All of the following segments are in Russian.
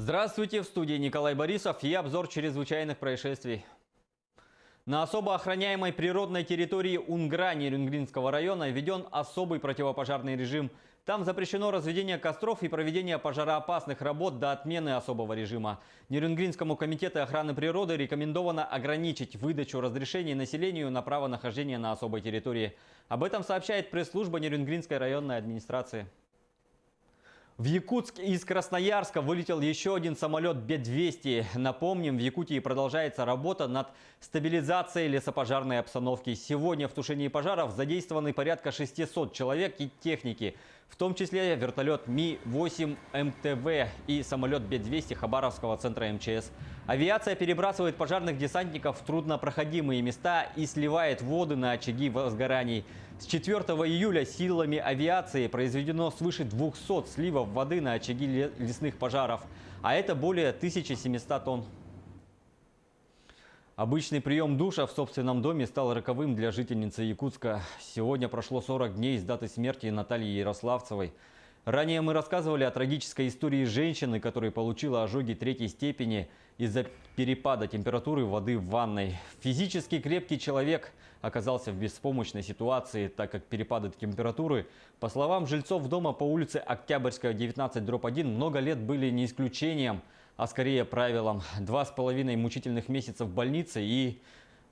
Здравствуйте, в студии Николай Борисов и обзор чрезвычайных происшествий. На особо охраняемой природной территории Унгра Нерюнгринского района введен особый противопожарный режим. Там запрещено разведение костров и проведение пожароопасных работ до отмены особого режима. Нерюнгринскому комитету охраны природы рекомендовано ограничить выдачу разрешений населению на право нахождения на особой территории. Об этом сообщает пресс-служба Нерюнгринской районной администрации. В Якутск из Красноярска вылетел еще один самолет Б-200. Напомним, в Якутии продолжается работа над стабилизацией лесопожарной обстановки. Сегодня в тушении пожаров задействованы порядка 600 человек и техники, в том числе вертолет Ми-8 МТВ и самолет Б-200 Хабаровского центра МЧС. Авиация перебрасывает пожарных десантников в труднопроходимые места и сливает воды на очаги возгораний. С 4 июля силами авиации произведено свыше 200 сливов воды на очаги лесных пожаров, а это более 1700 тонн. Обычный прием душа в собственном доме стал роковым для жительницы Якутска. Сегодня прошло 40 дней с даты смерти Натальи Ярославцевой. Ранее мы рассказывали о трагической истории женщины, которая получила ожоги 3-й степени из-за перепада температуры воды в ванной. Физически крепкий человек оказался в беспомощной ситуации, так как перепады температуры, по словам жильцов дома по улице Октябрьская, 19/1, много лет были не исключением, а скорее правилом. 2,5 мучительных месяца в больнице и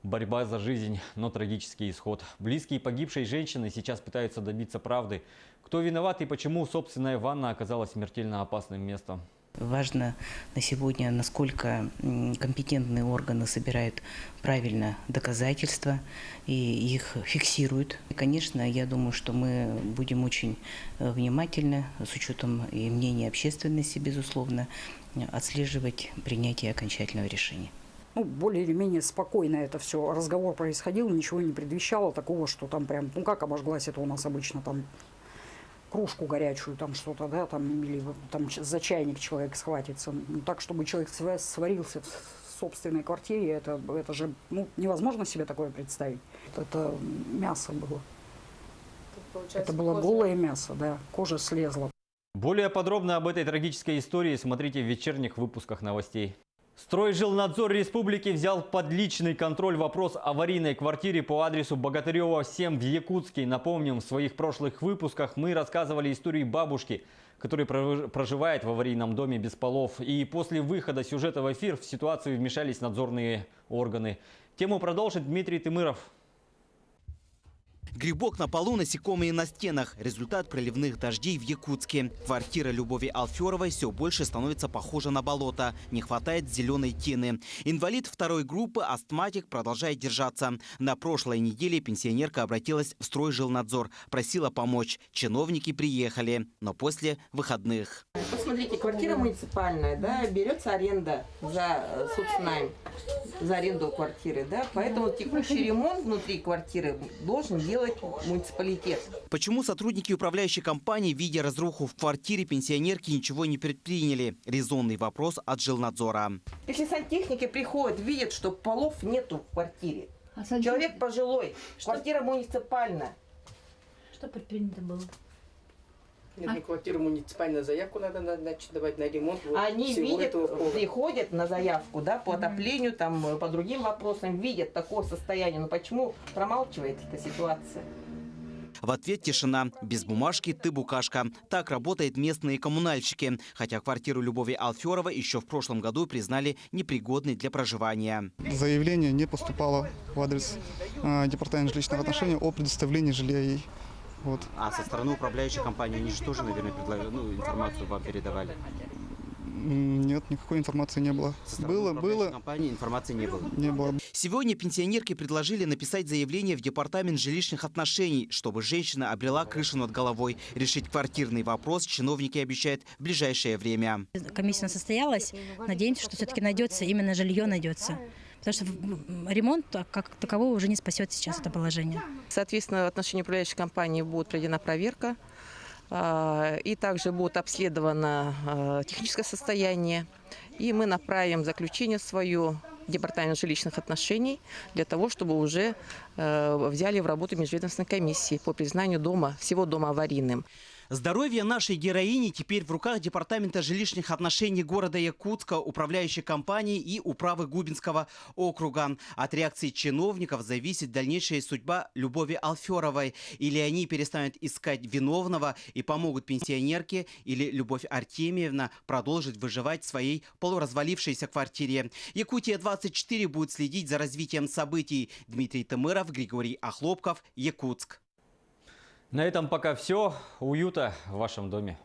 борьба за жизнь, но трагический исход. Близкие погибшей женщины сейчас пытаются добиться правды. Кто виноват и почему собственная ванна оказалась смертельно опасным местом. Важно на сегодня, насколько компетентные органы собирают правильно доказательства и их фиксируют. И, конечно, я думаю, что мы будем очень внимательно, с учетом и мнения общественности, безусловно, отслеживать принятие окончательного решения. Более или менее спокойно это все. Разговор происходил, ничего не предвещало такого, что там прям, как обожглась, это у нас обычно там кружку горячую, там что-то, да, там, или там за чайник человек схватится. Так, чтобы человек сварился в собственной квартире, это же невозможно себе такое представить. Это мясо было. Это было голое мясо, да, кожа слезла. Более подробно об этой трагической истории смотрите в вечерних выпусках новостей. Стройжилнадзор республики взял под личный контроль вопрос аварийной квартире по адресу Богатырева, 7 в Якутске. Напомним, в своих прошлых выпусках мы рассказывали историю бабушки, которая проживает в аварийном доме без полов. И после выхода сюжета в эфир в ситуацию вмешались надзорные органы. Тему продолжит Дмитрий Тымыров. Грибок на полу, насекомые на стенах. Результат проливных дождей в Якутске. Квартира Любови Алферовой все больше становится похожа на болото. Не хватает зеленой тины. Инвалид 2-й группы, астматик, продолжает держаться. На прошлой неделе пенсионерка обратилась в Стройжилнадзор. Просила помочь. Чиновники приехали, но после выходных. Посмотрите, квартира муниципальная, да, берется аренда за соцнайм, за аренду квартиры, да, поэтому текущий ремонт внутри квартиры должен делать муниципалитет. Почему сотрудники управляющей компании, видя разруху в квартире пенсионерки, ничего не предприняли? Резонный вопрос от жилнадзора. Если сантехники приходят, видят, что полов нету в квартире, человек пожилой, квартира муниципальная. Что предпринято было? Нет, на квартиру муниципальную заявку надо, значит, давать на ремонт. Вот они видят, приходят на заявку, да, по отоплению, там, по другим вопросам, видят такое состояние. Но почему промалчивает эта ситуация? В ответ тишина. Без бумажки ты букашка. Так работают местные коммунальщики. Хотя квартиру Любови Алферовой еще в прошлом году признали непригодной для проживания. Заявление не поступало в адрес департамента жилищных отношений о предоставлении жилья ей. Вот. А со стороны управляющей компании они же тоже, наверное, информацию вам передавали? Нет, никакой информации не было. Было. Компании информации не было. Не было. Сегодня пенсионерке предложили написать заявление в департамент жилищных отношений, чтобы женщина обрела крышу над головой. Решить квартирный вопрос чиновники обещают в ближайшее время. Комиссия состоялась. Надеемся, что все-таки найдется, именно жилье найдется. Потому что ремонт как такового уже не спасет сейчас это положение. Соответственно, в отношении управляющей компании будет проведена проверка. И также будет обследовано техническое состояние. И мы направим заключение свое в департамент жилищных отношений для того, чтобы уже взяли в работу межведомственной комиссии по признанию дома, всего дома аварийным. Здоровье нашей героини теперь в руках Департамента жилищных отношений города Якутска, управляющей компании и управы Губинского округа. От реакции чиновников зависит дальнейшая судьба Любови Алферовой. Или они перестанут искать виновного и помогут пенсионерке, или Любовь Артемьевна продолжит выживать в своей полуразвалившейся квартире. Якутия-24 будет следить за развитием событий. Дмитрий Тымыров, Григорий Охлопков, Якутск. На этом пока все. Уюта в вашем доме.